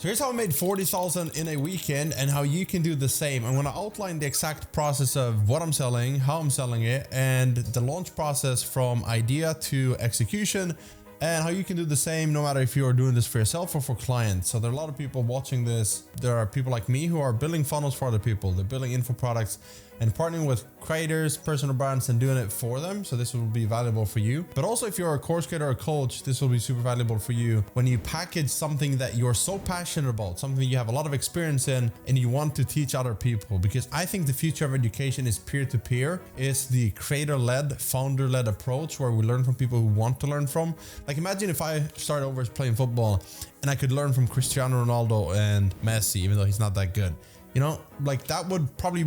So here's how I made 40,000 in a weekend and how you can do the same. I'm going to outline the exact process of what I'm selling, how I'm selling it, and the launch process from idea to execution, and how you can do the same no matter if you are doing this for yourself or for clients. So there are a lot of people watching this. There are people like me who are building funnels for other people. They're building info products and partnering with creators, personal brands, and doing it for them. So this will be valuable for you. But also if you're a course creator or a coach, this will be super valuable for you when you package something that you're so passionate about, something you have a lot of experience in, and you want to teach other people. Because I think the future of education is peer-to-peer. It's the creator-led, founder-led approach where we learn from people who want to learn from. Like imagine if I started over playing football and I could learn from Cristiano Ronaldo and Messi, even though he's not that good. You know, like that would probably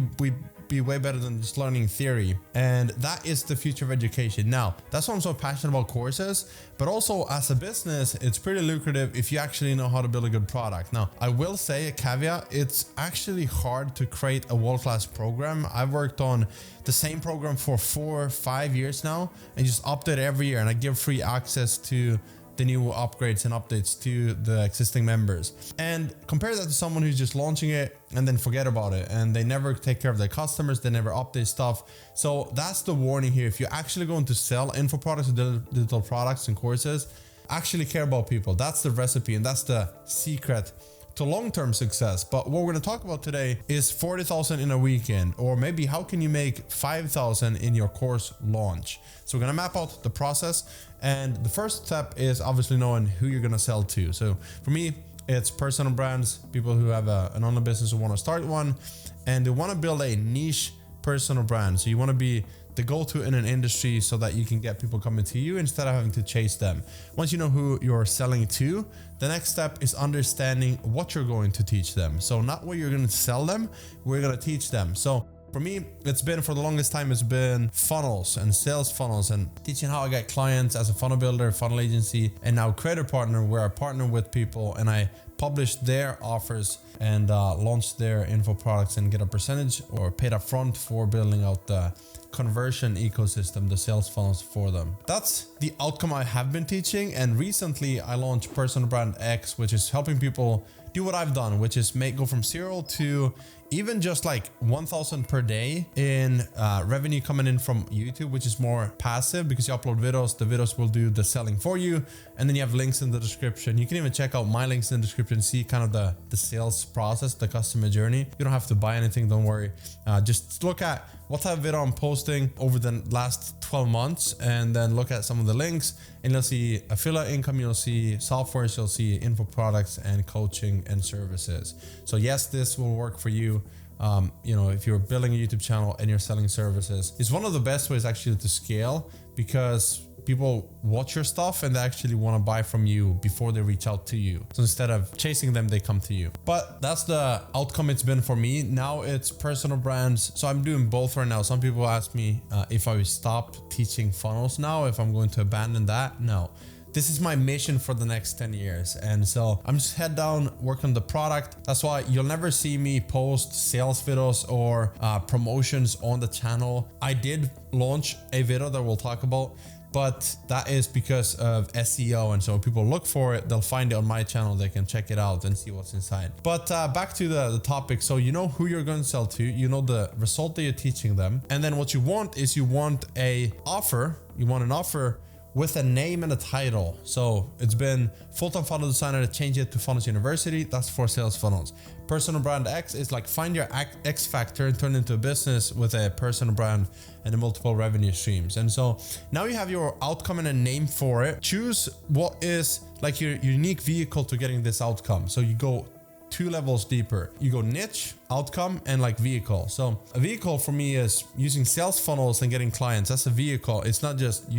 be way better than just learning theory. And that is the future of education. Now, that's why I'm so passionate about courses, but also as a business, it's pretty lucrative if you actually know how to build a good product. Now, I will say a caveat, it's actually hard to create a world-class program. I've worked on the same program for 4 or 5 years now and just update every year, and I give free access to the new upgrades and updates to the existing members. And compare that to someone who's just launching it and then forget about it, and they never take care of their customers, they never update stuff. So that's the warning here. If you're actually going to sell info products or digital products and courses, actually care about people. That's the recipe and that's the secret to long-term success. But what we're going to talk about today is 40,000 in a weekend, or maybe how can you make 5,000 in your course launch. So we're going to map out the process, and the first step is obviously knowing who you're going to sell to. So for me, it's personal brands, people who have an online business who want to start one, and they want to build a niche personal brand. So you want to be the go-to in an industry so that you can get people coming to you instead of having to chase them. Once you know who you're selling to, the next step is understanding what you're going to teach them. So not what you're going to sell them, we're going to teach them. So for me, it's been for the longest time, it's been funnels and sales funnels and teaching how I get clients as a funnel builder, funnel agency, and now creator partner, where I partner with people and I publish their offers and launch their info products and get a percentage or paid upfront for building out the conversion ecosystem, the sales funnels for them. That's the outcome I have been teaching. And recently I launched Personal Brand X, which is helping people do what I've done, which is go from 0 to even just like 1,000 per day in revenue coming in from YouTube, which is more passive because you upload videos. The videos will do the selling for you. And then you have links in the description. You can even check out my links in the description, see kind of the sales process, the customer journey. You don't have to buy anything, don't worry. Just look at what type of video I'm posting over the last 12 months and then look at some of the links, and you'll see affiliate income, you'll see softwares, you'll see info products and coaching and services. So yes, this will work for you. If you're building a YouTube channel and you're selling services, it's one of the best ways actually to scale, because people watch your stuff and they actually want to buy from you before they reach out to you. So instead of chasing them, they come to you. But that's the outcome it's been for me. Now it's personal brands. So I'm doing both right now. Some people ask me if I will stop teaching funnels now, if I'm going to abandon that. No. This is my mission for the next 10 years. And so I'm just head down, work on the product. That's why you'll never see me post sales videos or promotions on the channel. I did launch a video that we'll talk about, but that is because of SEO. And so when people look for it, they'll find it on my channel. They can check it out and see what's inside. But back to the topic. So you know who you're going to sell to, you know the result that you're teaching them. And then what you want is you want an offer with a name and a title. So it's been full-time funnel designer, to change it to Funnels University. That's for sales funnels. Personal Brand X is like find your X factor and turn it into a business with a personal brand and the multiple revenue streams. And so now you have your outcome and a name for it. Choose what is like your unique vehicle to getting this outcome. So you go 2 levels deeper. You go niche, outcome, and like vehicle. So a vehicle for me is using sales funnels and getting clients. That's a vehicle. It's not just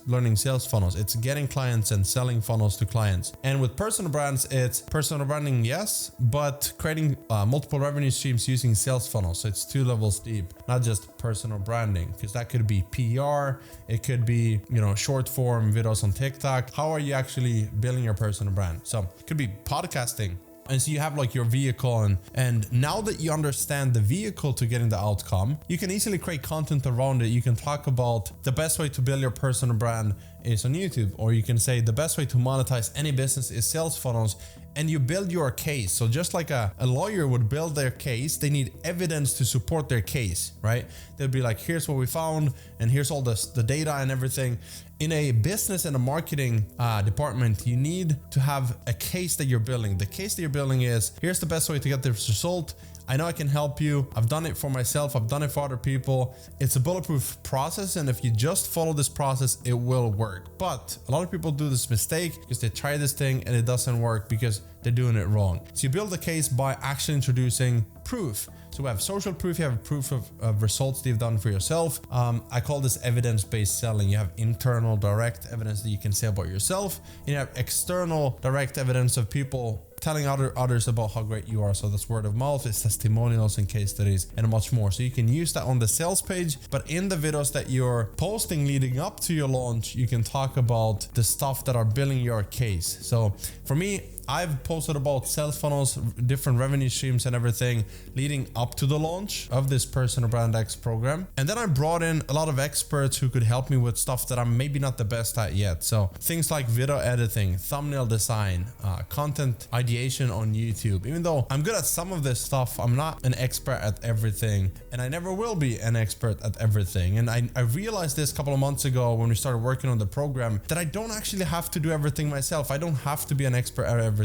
learning sales funnels. It's getting clients and selling funnels to clients. And with personal brands, it's personal branding, yes, but creating multiple revenue streams using sales funnels. So it's 2 levels deep, not just personal branding, because that could be PR. It could be, short form videos on TikTok. How are you actually building your personal brand? So it could be podcasting. And so you have like your vehicle, and now that you understand the vehicle to getting the outcome, you can easily create content around it. You can talk about the best way to build your personal brand is on YouTube, or you can say the best way to monetize any business is sales funnels, and you build your case. So just like a lawyer would build their case, they need evidence to support their case, right? They'll be like, here's what we found, and here's all the data and everything. In a business and a marketing department, you need to have a case that you're building. The case that you're building is, here's the best way to get this result. I know I can help you. I've done it for myself. I've done it for other people. It's a bulletproof process. And if you just follow this process, it will work. But a lot of people do this mistake because they try this thing and it doesn't work because they're doing it wrong. So you build a case by actually introducing proof. So we have social proof, you have proof of results that you've done for yourself. I call this evidence-based selling. You have internal direct evidence that you can say about yourself, and you have external direct evidence of people telling others about how great you are. So that's word of mouth, it's testimonials and case studies and much more. So you can use that on the sales page, but in the videos that you're posting leading up to your launch, you can talk about the stuff that are building your case. So for me, I've posted about sales funnels, different revenue streams and everything leading up to the launch of this Personal Brand X program. And then I brought in a lot of experts who could help me with stuff that I'm maybe not the best at yet. So things like video editing, thumbnail design, content ideation on YouTube. Even though I'm good at some of this stuff, I'm not an expert at everything, and I never will be an expert at everything. And I realized this a couple of months ago when we started working on the program, that I don't actually have to do everything myself. I don't have to be an expert at everything.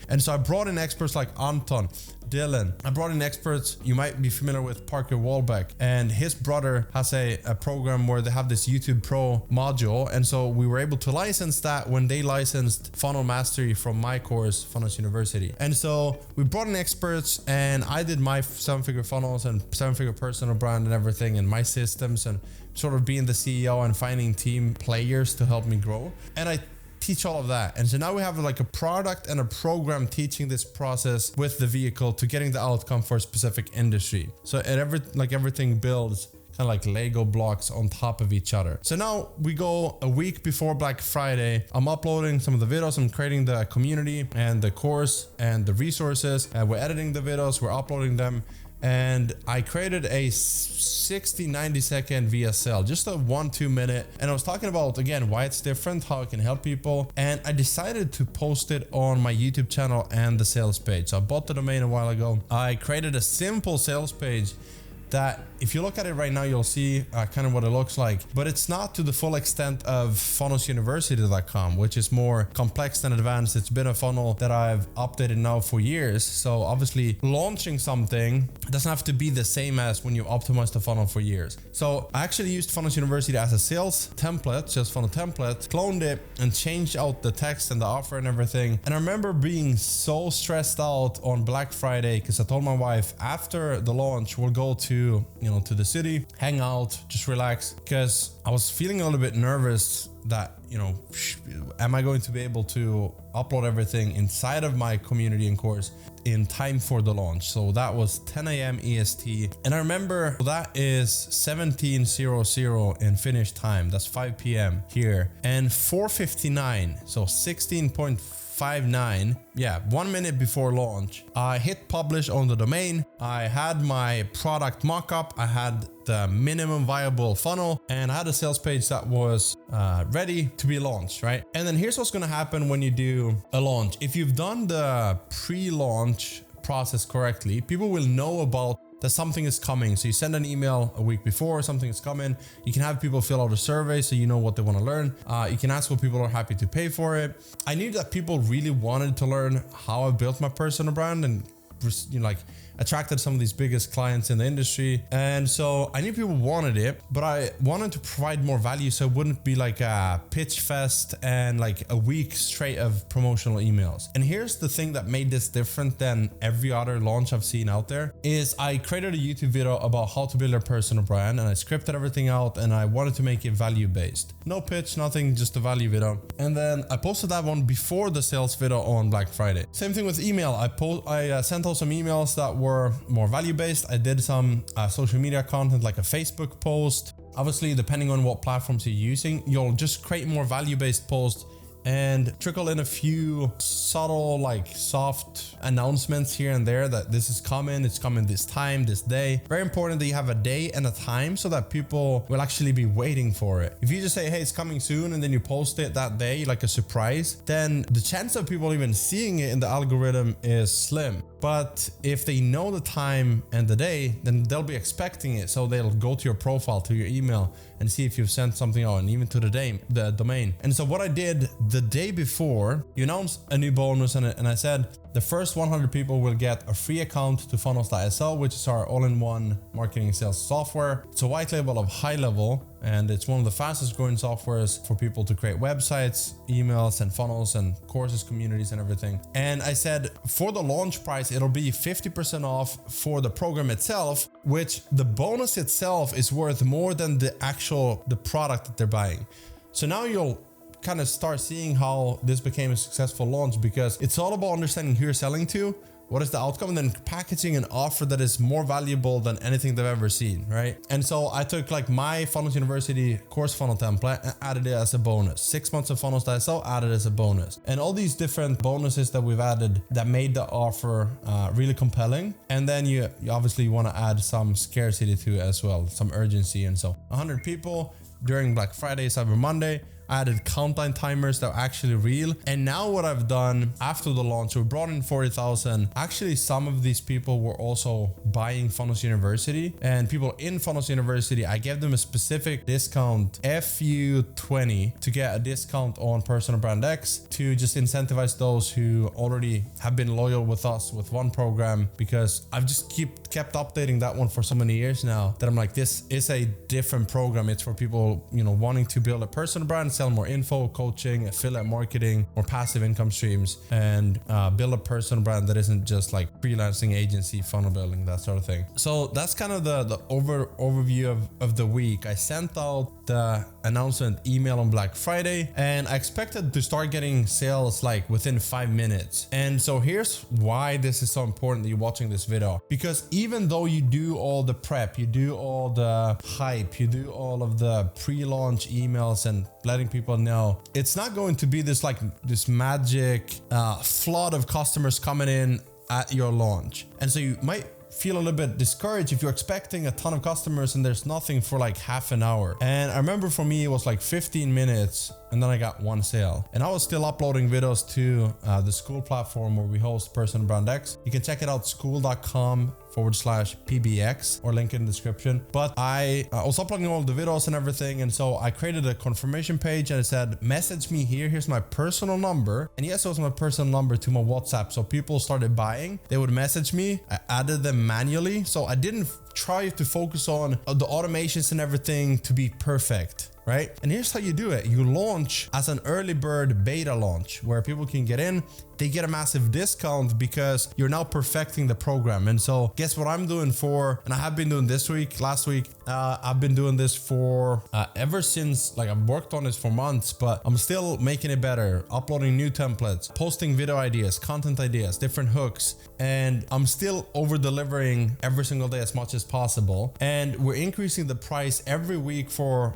And so I brought in experts like Anton, Dylan. I brought in experts. You might be familiar with Parker Wahlbeck, and his brother has a program where they have this YouTube Pro module. And so we were able to license that when they licensed Funnel Mastery from my course, Funnels University. And so we brought in experts, and I did my 7-figure funnels and 7-figure personal brand and everything, and my systems, and sort of being the CEO and finding team players to help me grow. And I teach all of that. And so now we have like a product and a program teaching this process with the vehicle to getting the outcome for a specific industry. So everything builds kind of like Lego blocks on top of each other. So now we go a week before Black Friday. I'm uploading some of the videos. I'm creating the community and the course and the resources. We're editing the videos. We're uploading them. And I created a 60-90 second VSL, just a 1-2 minute. And I was talking about, again, why it's different, how it can help people. And I decided to post it on my YouTube channel and the sales page. So I bought the domain a while ago. I created a simple sales page that if you look at it right now, you'll see kind of what it looks like, but it's not to the full extent of funnelsuniversity.com, which is more complex and advanced. It's been a funnel that I've updated now for years. So obviously launching something doesn't have to be the same as when you optimize the funnel for years. So I actually used Funnels University as a sales template, just funnel template, cloned it and changed out the text and the offer and everything. And I remember being so stressed out on Black Friday because I told my wife after the launch, we'll go to the city, hang out, just relax, because I was feeling a little bit nervous that, am I going to be able to upload everything inside of my community and course in time for the launch? So that was 10 a.m. EST. And I remember that is 17:00 in Finnish time. That's 5 p.m. here. And 4:59, so 16.59, 1 minute before launch, I hit publish on the domain. I had my product mockup. I had the minimum viable funnel, and I had a sales page that was ready to be launched, right? And then here's what's going to happen when you do a launch. If you've done the pre-launch process correctly, people will know about that something is coming. So you send an email a week before something is coming. You can have people fill out a survey so you know what they want to learn. You can ask what people are happy to pay for it. I knew that people really wanted to learn how I built my personal brand and attracted some of these biggest clients in the industry. And so I knew people wanted it, but I wanted to provide more value so it wouldn't be like a pitch fest and like a week straight of promotional emails. And here's the thing that made this different than every other launch I've seen out there is I created a YouTube video about how to build a personal brand, and I scripted everything out, and I wanted to make it value based. No pitch, nothing, just a value video. And then I posted that one before the sales video on Black Friday. Same thing with email. I sent out some emails that were more value-based. I did some social media content like a Facebook post. Obviously, depending on what platforms you're using, you'll just create more value-based posts and trickle in a few subtle, like soft announcements here and there that this is coming, it's coming this time, this day. Very important that you have a day and a time so that people will actually be waiting for it. If you just say, hey, it's coming soon, and then you post it that day, like a surprise, then the chance of people even seeing it in the algorithm is slim. But if they know the time and the day, then they'll be expecting it. So they'll go to your profile, to your email, and see if you've sent something out, and even to the domain. And so what I did the day before, you announced a new bonus, and I said the first 100 people will get a free account to funnels.sl, which is our all-in-one marketing and sales software. It's a white label of high level, and it's one of the fastest growing softwares for people to create websites, emails, and funnels, and courses, communities, and everything. And I said for the launch price, it'll be 50% off for the program itself, which the bonus itself is worth more than the product that they're buying. So now you'll kind of start seeing how this became a successful launch, because it's all about understanding who you're selling to, what is the outcome, and then packaging an offer that is more valuable than anything they've ever seen, right? And so I took like my Funnels University course funnel template and added it as a bonus. 6 months of funnels.sl added as a bonus. And all these different bonuses that we've added that made the offer really compelling. And then you obviously want to add some scarcity to it as well, some urgency. And so 100 people during Black Friday, Cyber Monday. I added countdown timers that are actually real. And now what I've done after the launch, we brought in 40,000. Actually, some of these people were also buying Funnels University, and people in Funnels University, I gave them a specific discount, FU20, to get a discount on Personal Brand X, to just incentivize those who already have been loyal with us with one program, because I've just kept updating that one for so many years now that I'm like, this is a different program. It's for people, wanting to build a personal brand, sell more info, coaching, affiliate marketing, more passive income streams, and build a personal brand that isn't just like freelancing, agency, funnel building, that sort of thing. So that's kind of the overview of the week. I sent out the announcement email on Black Friday, and I expected to start getting sales like within 5 minutes. And so here's why this is so important that you're watching this video, because even though you do all the prep, you do all the hype, you do all of the pre-launch emails and letting people know, it's not going to be this magic flood of customers coming in at your launch. And so you might feel a little bit discouraged if you're expecting a ton of customers and there's nothing for like half an hour. And I remember for me, it was like 15 minutes and then I got one sale. And I was still uploading videos to the school platform where we host Personal Brand X. You can check it out, school.com/PBX, or link in the description. But I was uploading all the videos and everything. And so I created a confirmation page and I said, message me here. Here's my personal number. And yes, it was my personal number to my WhatsApp. So people started buying, they would message me. I added them manually. So I didn't try to focus on the automations and everything to be perfect. Right? And here's how you do it. You launch as an early bird beta launch where people can get in, they get a massive discount because you're now perfecting the program. And so guess what I'm doing and I have been doing this week, last week, I've been doing this for ever since, like I've worked on this for months, but I'm still making it better, uploading new templates, posting video ideas, content ideas, different hooks. And I'm still over delivering every single day as much as possible. And we're increasing the price every week for,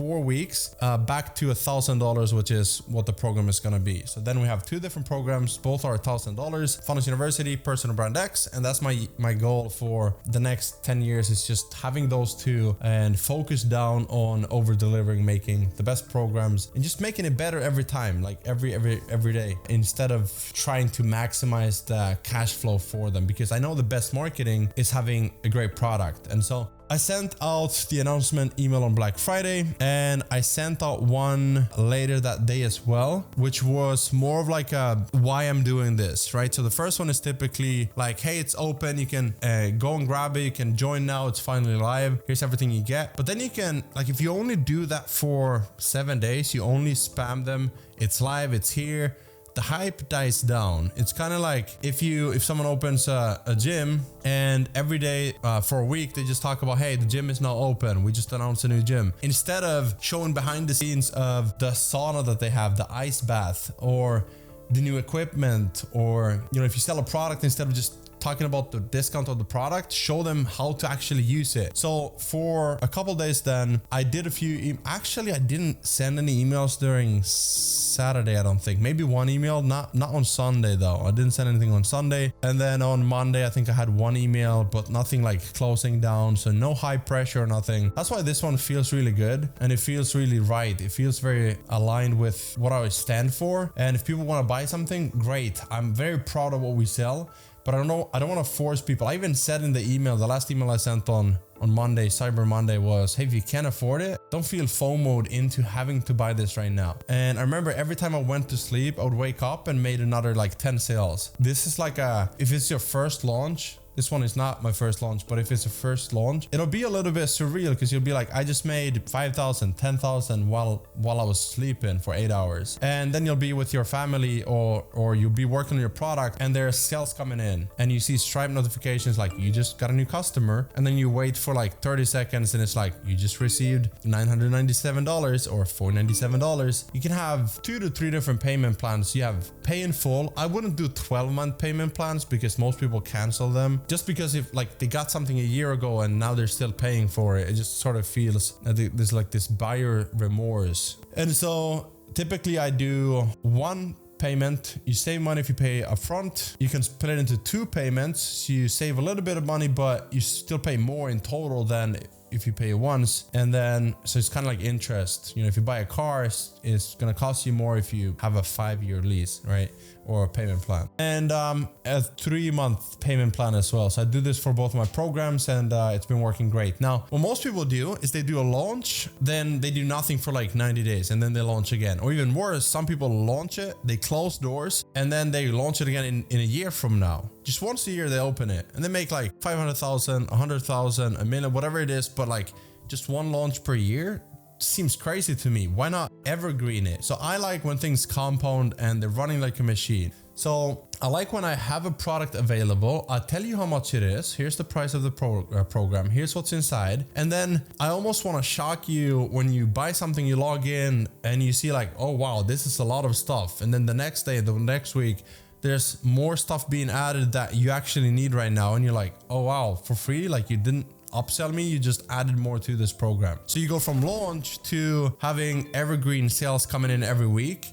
4 weeks, back to $1,000, which is what the program is going to be. So then we have 2 different programs. Both are $1,000, Funnels University, Personal Brand X. And that's my goal for the next 10 years, is just having those 2 and focus down on over delivering, making the best programs and just making it better every time, like every day, instead of trying to maximize the cash flow for them, because I know the best marketing is having a great product. And so I sent out the announcement email on Black Friday, and I sent out one later that day as well, which was more of like a why I'm doing this, right? So the first one is typically like, hey, it's open. You can go and grab it. You can join now. It's finally live. Here's everything you get. But then you can, like, if you only do that for 7 days, you only spam them. It's live. It's here. The hype dies down. It's kind of like if someone opens a gym and every day for a week they just talk about, hey, the gym is now open, we just announced a new gym, instead of showing behind the scenes of the sauna that they have, the ice bath, or the new equipment, or if you sell a product, instead of just talking about the discount of the product, show them how to actually use it. So for a couple days then, I did a few, actually I didn't send any emails during Saturday, I don't think. Maybe one email, not on Sunday though. I didn't send anything on Sunday. And then on Monday, I think I had one email, but nothing like closing down. So no high pressure or nothing. That's why this one feels really good. And it feels really right. It feels very aligned with what I stand for. And if people want to buy something, great. I'm very proud of what we sell, but I don't want to force people. I even said in the email, the last email I sent on Monday, Cyber Monday, was, hey, if you can't afford it, don't feel FOMO'd into having to buy this right now. And I remember every time I went to sleep, I would wake up and made another like 10 sales. This is like if it's your first launch, this one is not my first launch, but if it's a first launch, it'll be a little bit surreal because you'll be like, I just made 5,000, 10,000 while I was sleeping for 8 hours. And then you'll be with your family or you'll be working on your product and there's sales coming in and you see Stripe notifications like you just got a new customer, and then you wait for like 30 seconds and it's like you just received $997 or $497. You can have 2 to 3 different payment plans. You have pay in full. I wouldn't do 12-month payment plans because most people cancel them. Just because if like they got something a year ago and now they're still paying for it, it just sort of feels there's like this buyer remorse. And so typically I do one payment. You save money if you pay upfront. You can split it into 2 payments. So you save a little bit of money, but you still pay more in total than if you pay once. And then, so it's kind of like interest. You know, if you buy a car, it's going to cost you more if you have a 5-year lease, right? Or a payment plan. And a 3-month payment plan as well. So I do this for both my programs and it's been working great. Now, what most people do is they do a launch, then they do nothing for like 90 days and then they launch again. Or even worse, some people launch it, they close doors, and then they launch it again in a year from now. Just once a year they open it and they make like 500,000, 100,000, a million, whatever it is, but like just one launch per year seems crazy to me. Why not evergreen it? So I like when things compound and they're running like a machine. So I like when I have a product available, I'll tell you how much it is. Here's the price of the program. Here's what's inside. And then I almost want to shock you when you buy something, you log in and you see like, oh wow, this is a lot of stuff. And then the next day, the next week, there's more stuff being added that you actually need right now. And you're like, oh wow, for free? Like you didn't upsell me, you just added more to this program. So you go from launch to having evergreen sales coming in every week.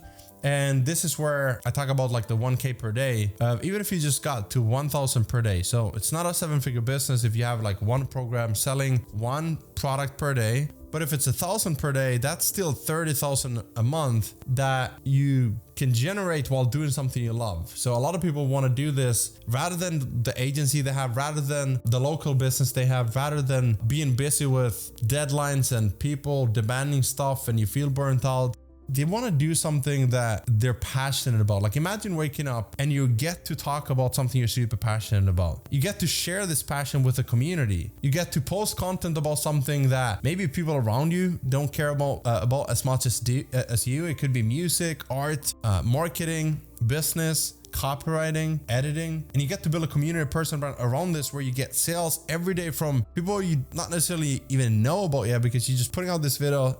And this is where I talk about like the 1K per day, even if you just got to 1,000 per day. So it's not a 7-figure business if you have like one program selling one product per day. But if it's 1,000 per day, that's still 30,000 a month that you can generate while doing something you love. So a lot of people want to do this rather than the agency they have, rather than the local business they have, rather than being busy with deadlines and people demanding stuff and you feel burnt out. They want to do something that they're passionate about. Like imagine waking up and you get to talk about something you're super passionate about. You get to share this passion with the community. You get to post content about something that maybe people around you don't care about as much as you. It could be music, art, marketing, business, copywriting, editing, and you get to build a community person around this where you get sales every day from people you not necessarily even know about yet because you're just putting out this video,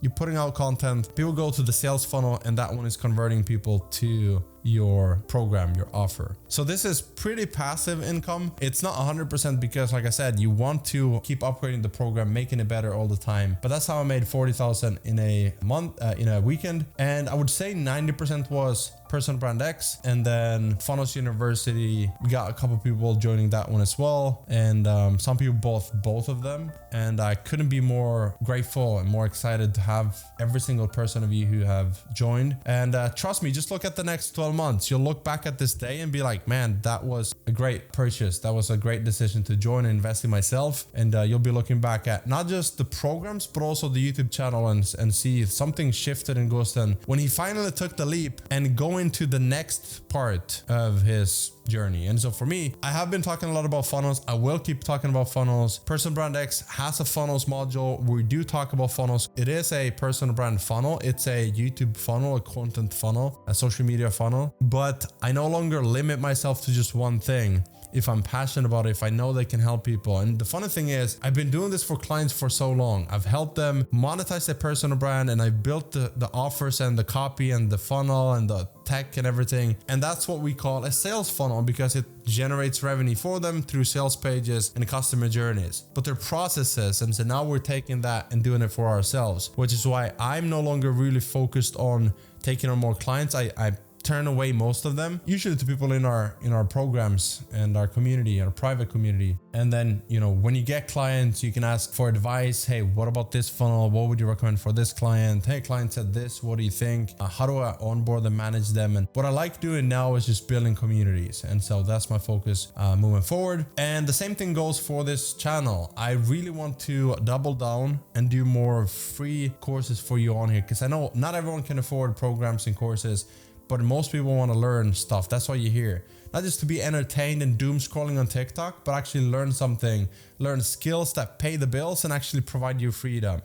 you're putting out content, people go to the sales funnel and that one is converting people to your program, your offer. So this is pretty passive income. It's not 100% because like I said, you want to keep upgrading the program, making it better all the time. But that's how I made 40,000 in a month, in a weekend. And I would say 90% was Personal Brand X, and then Funnels University. We got a couple people joining that one as well. And some people both of them. And I couldn't be more grateful and more excited to have every single person of you who have joined. And trust me, just look at the next 12 months. You'll look back at this day and be like, man, that was a great purchase. That was a great decision to join and invest in myself. And you'll be looking back at not just the programs, but also the YouTube channel and see if something shifted in Gusten when he finally took the leap and go into the next part of his journey. And so for me, I have been talking a lot about funnels. I will keep talking about funnels. Personal Brand X has a funnels module. We do talk about funnels. It is a personal brand funnel. It's a YouTube funnel, a content funnel, a social media funnel. But I no longer limit myself to just one thing. If I'm passionate about it, if I know they can help people. And the funny thing is, I've been doing this for clients for so long. I've helped them monetize their personal brand, and I've built the offers and the copy and the funnel and the tech and everything. And that's what we call a sales funnel. funnel because it generates revenue for them through sales pages and customer journeys. But their processes, and so now we're taking that and doing it for ourselves, which is why I'm no longer really focused on taking on more clients. I turn away most of them, usually to people in our programs and our community, our private community. And then, you know, when you get clients, you can ask for advice. Hey, what about this funnel? What would you recommend for this client? Hey, client said this, what do you think? How do I onboard and manage them? And what I like doing now is just building communities. And so that's my focus moving forward. And the same thing goes for this channel. I really want to double down and do more free courses for you on here, because I know not everyone can afford programs and courses, but most people want to learn stuff. That's why you're here. Not just to be entertained and doom scrolling on TikTok, but actually learn something, learn skills that pay the bills and actually provide you freedom.